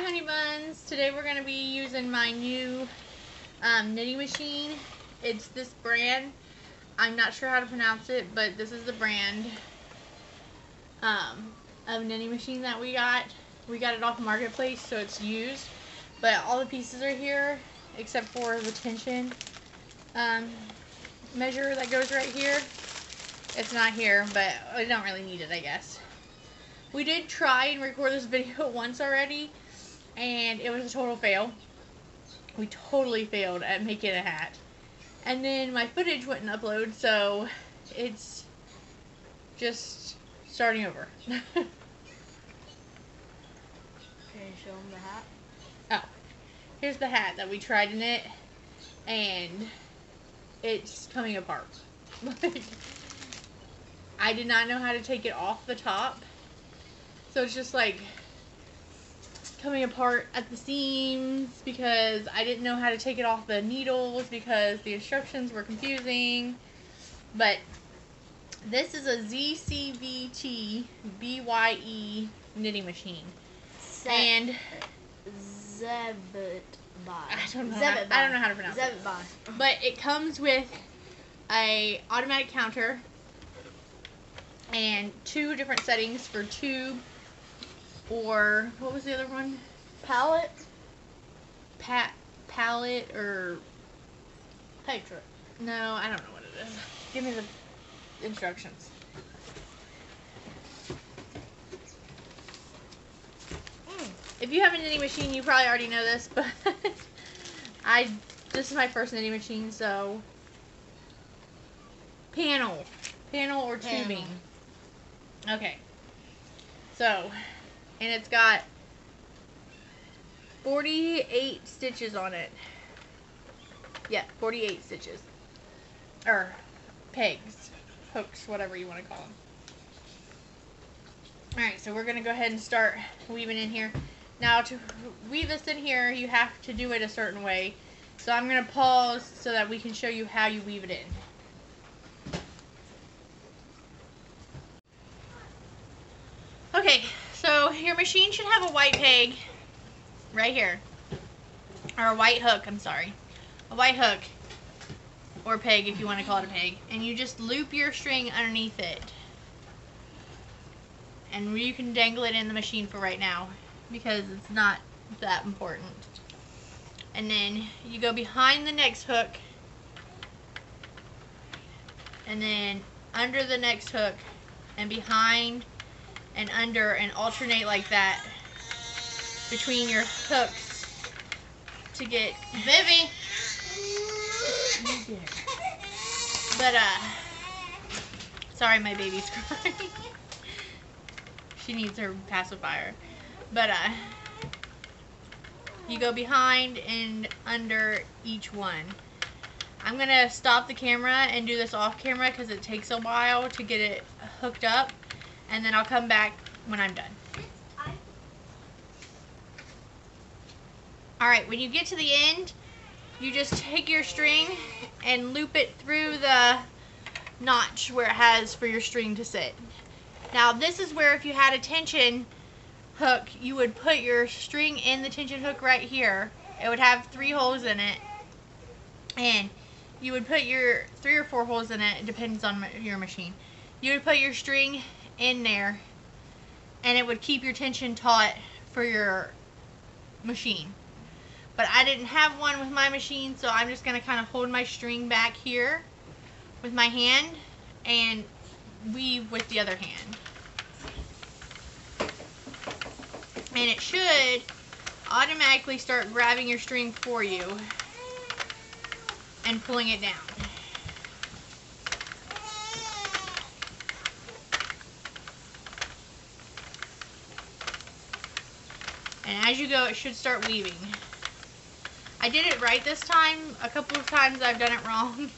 honey buns. Today we're going to be using my new knitting machine. It's this brand. I'm not sure how to pronounce it, but this is the brand of knitting machine that we got. We got it off Marketplace, so it's used. But all the pieces are here, except for the tension measure that goes right here. It's not here, but I don't really need it, I guess. We did try and record this video once already, and it was a total fail. We totally failed at making a hat. And then my footage wouldn't upload, so it's just starting over. Can you show them the hat? Oh, here's the hat that we tried to knit, and it's coming apart. I did not know how to take it off the top, so it's just like coming apart at the seams because I didn't know how to take it off the needles because the instructions were confusing. But this is a Zcvtbye knitting machine. And Zcvtbye. I don't know how to pronounce it. Zcvtbye. But it comes with a automatic counter and 2 different settings for tube, or what was the other one? Palette. Palette or Peg trip. no, I don't know what it is. Give me the instructions. If you have a knitting machine, you probably already know this, but this is my first knitting machine, so panel or tubing. Okay. So, and it's got 48 stitches on it. Yeah, 48 stitches. Or pegs, hooks, whatever you want to call them. Alright, so we're going to go ahead and start weaving in here. Now, to weave this in here, you have to do it a certain way. So I'm going to pause so that we can show you how you weave it in. Okay, so your machine should have a white peg right here. Or a white hook, I'm sorry. A white hook. Or peg if you want to call it a peg. And you just loop your string underneath it. And you can dangle it in the machine for right now, because it's not that important. And then you go behind the next hook, and then under the next hook, and behind and under, and alternate like that between your hooks to get Vivi. But sorry, my baby's crying. She needs her pacifier. But you go behind and under each one. I'm gonna stop the camera and do this off camera because it takes a while to get it hooked up, and then I'll come back when I'm done. Alright, when you get to the end, you just take your string and loop it through the notch where it has for your string to sit. Now this is where if you had a tension hook, you would put your string in the tension hook right here. It would have 3 holes in it, and you would put your 3 or 4 holes in it. It depends on your machine. You would put your string in there, and it would keep your tension taut for your machine. But I didn't have one with my machine, so I'm just going to kind of hold my string back here with my hand and weave with the other hand. And it should automatically start grabbing your string for you and pulling it down. And as you go, it should start weaving. I did it right this time. A couple of times I've done it wrong.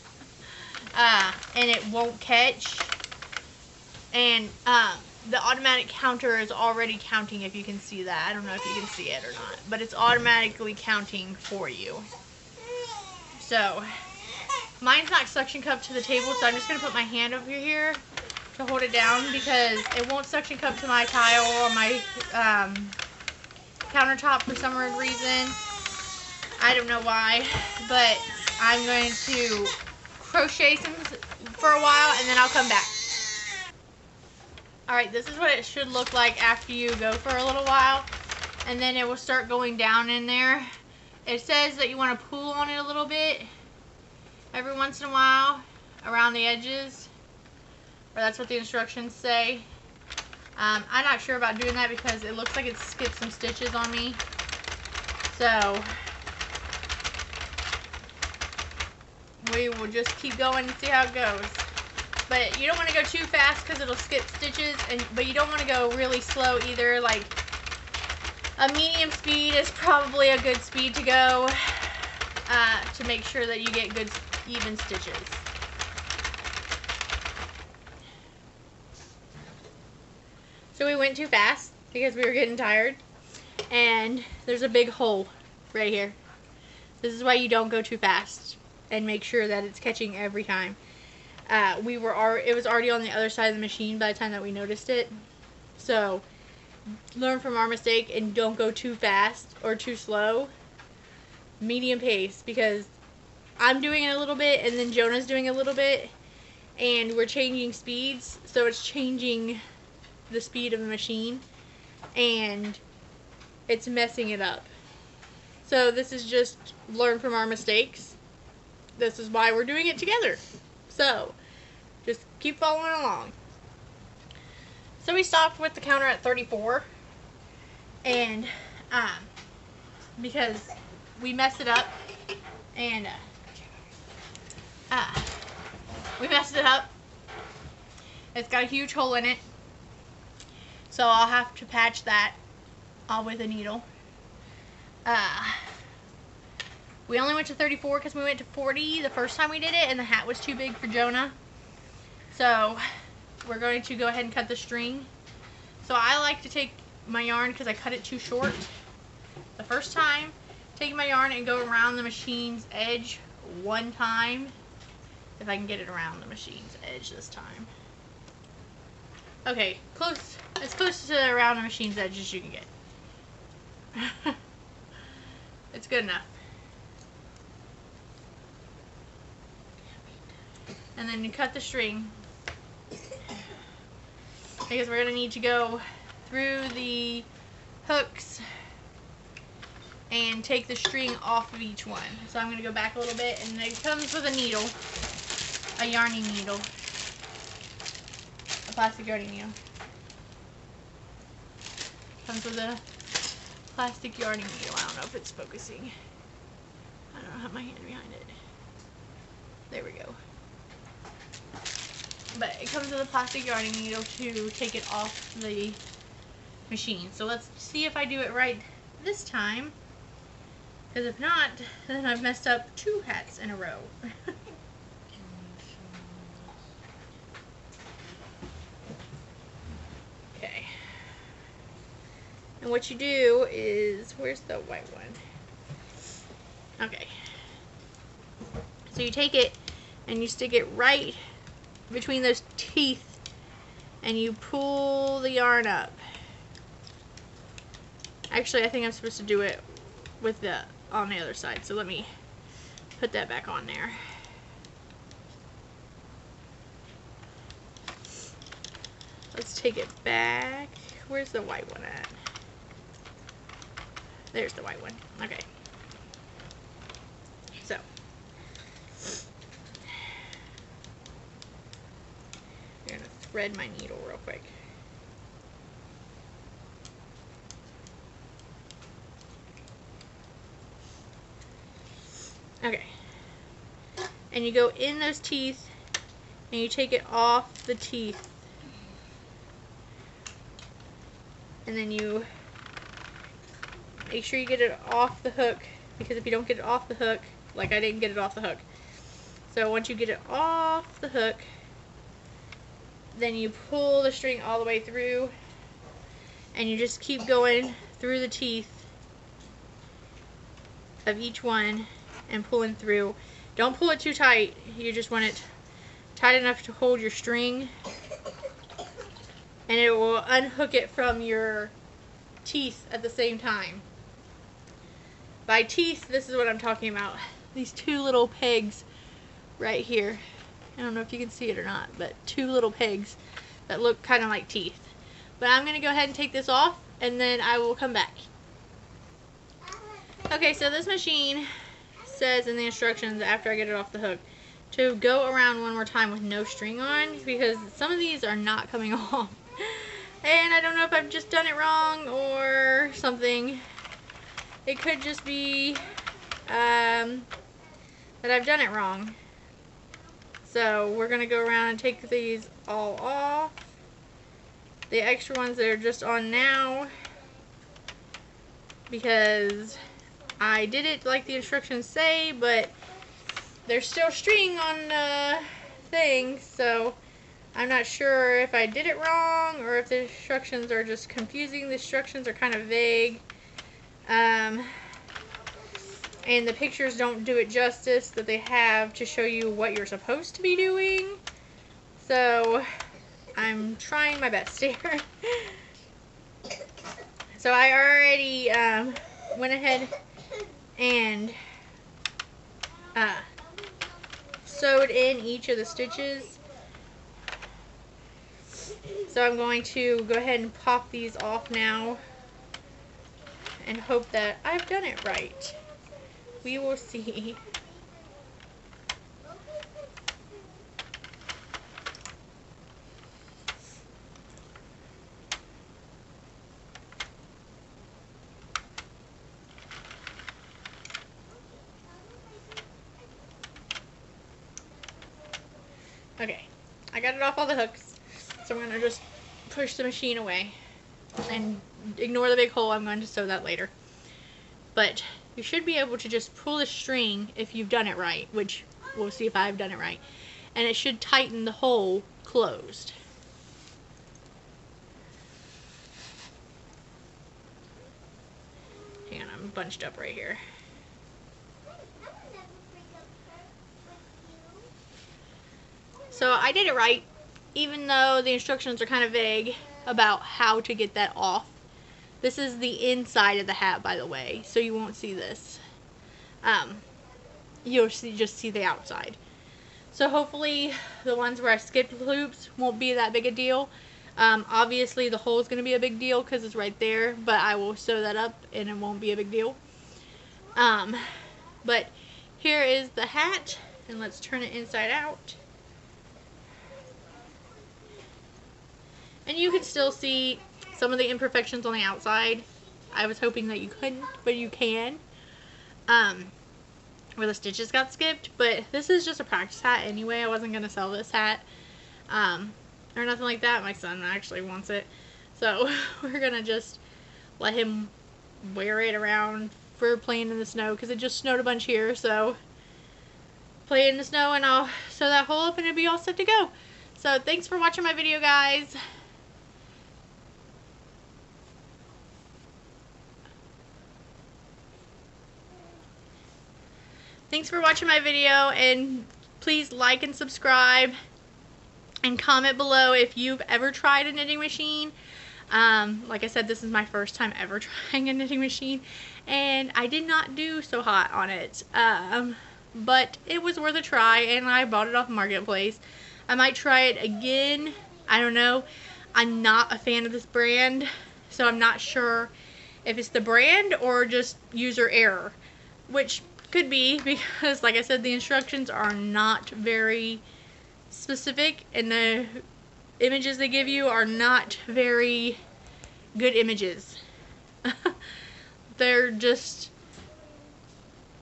And it won't catch. And the automatic counter is already counting, if you can see that. I don't know if you can see it or not, but it's automatically counting for you. So mine's not suction cupped to the table, so I'm just going to put my hand over here to hold it down because it won't suction cup to my tile or my countertop for some reason. I don't know why, but I'm going to crochet some for a while and then I'll come back. Alright, this is what it should look like after you go for a little while, and then it will start going down in there. It says that you want to pull on it a little bit every once in a while around the edges, or that's what the instructions say. I'm not sure about doing that because it looks like it skipped some stitches on me. So we will just keep going and see how it goes. But you don't want to go too fast because it'll skip stitches, but you don't want to go really slow either. Like a medium speed is probably a good speed to go to make sure that you get good even stitches. So we went too fast because we were getting tired, and there's a big hole right here. This is why you don't go too fast, and make sure that it's catching every time. It was already on the other side of the machine by the time that we noticed it. So learn from our mistake and don't go too fast or too slow. Medium pace, because I'm doing it a little bit and then Jonah's doing a little bit, and we're changing speeds, so it's changing the speed of the machine and it's messing it up. So this is just learn from our mistakes. This is why we're doing it together. So just keep following along. So we stopped with the counter at 34, and because we messed it up, and we messed it up. It's got a huge hole in it, so I'll have to patch that all with a needle. We only went to 34 because we went to 40 the first time we did it, and the hat was too big for Jonah. So we're going to go ahead and cut the string. So I like to take my yarn because I cut it too short the first time. Take my yarn and go around the machine's edge one time. If I can get it around the machine's edge this time. Okay, close. As close to around the machine's edge as you can get. It's good enough. And then you cut the string, because we're going to need to go through the hooks and take the string off of each one. So I'm going to go back a little bit, and it comes with a needle, a yarning needle, a plastic yarning needle. Comes with a plastic yarning needle. I don't know if it's focusing. I don't have my hand behind it. There we go. But it comes with a plastic yarning needle to take it off the machine. So let's see if I do it right this time. Because if not, then I've messed up 2 hats in a row. Okay. And what you do is, where's the white one? Okay. So you take it and you stick it right between those teeth and you pull the yarn up. Actually, I think I'm supposed to do it with the on the other side, so let me put that back on there. Let's take it back. Where's the white one at? There's the white one. Okay. So I'm gonna thread my needle real quick. Okay. And you go in those teeth and you take it off the teeth. And then you make sure you get it off the hook, because if you don't get it off the hook, like I didn't get it off the hook. So once you get it off the hook, then you pull the string all the way through and you just keep going through the teeth of each one and pulling through. Don't pull it too tight. You just want it tight enough to hold your string, and it will unhook it from your teeth at the same time. By teeth, this is what I'm talking about. These two little pegs right here. I don't know if you can see it or not, but two little pegs that look kind of like teeth. But I'm going to go ahead and take this off, and then I will come back. Okay, so this machine says in the instructions after I get it off the hook to go around one more time with no string on, because some of these are not coming off. And I don't know if I've just done it wrong or something. It could just be that I've done it wrong. So we're going to go around and take these all off. The extra ones that are just on now, because I did it like the instructions say, but there's still string on the thing, so I'm not sure if I did it wrong or if the instructions are just confusing. The instructions are kind of vague. And the pictures don't do it justice that they have to show you what you're supposed to be doing. So I'm trying my best here. So I already went ahead and sewed in each of the stitches. So I'm going to go ahead and pop these off now and hope that I've done it right. We will see. Okay, I got it off all the hooks, so I'm going to just push the machine away and ignore the big hole. I'm going to sew that later. But you should be able to just pull the string if you've done it right, which we'll see if I've done it right. And it should tighten the hole closed. Hang on, I'm bunched up right here. So I did it right, even though the instructions are kind of vague about how to get that off. This is the inside of the hat, by the way, so you won't see this. You'll just see the outside. So hopefully the ones where I skipped loops won't be that big a deal. Obviously the hole is going to be a big deal because it's right there, but I will sew that up and it won't be a big deal. But here is the hat, and let's turn it inside out. And you can still see some of the imperfections on the outside. I was hoping that you couldn't, but you can. Where the stitches got skipped. But this is just a practice hat anyway. I wasn't going to sell this hat. Or nothing like that. My son actually wants it. So we're going to just let him wear it around for playing in the snow. Because it just snowed a bunch here. So play in the snow and I'll sew that hole up and it'll be all set to go. So thanks for watching my video, guys. Thanks for watching my video, and please like and subscribe and comment below if you've ever tried a knitting machine. Like I said, this is my first time ever trying a knitting machine, and I did not do so hot on it. But it was worth a try, and I bought it off Marketplace. I might try it again. I don't know. I'm not a fan of this brand, so I'm not sure if it's the brand or just user error, which could be because, like I said, the instructions are not very specific, and the images they give you are not very good images. They're just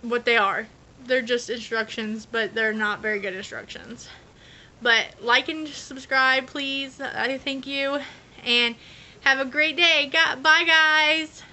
what they are. They're just instructions, but they're not very good instructions. But like and subscribe, please. I thank you, and have a great day. Bye, guys.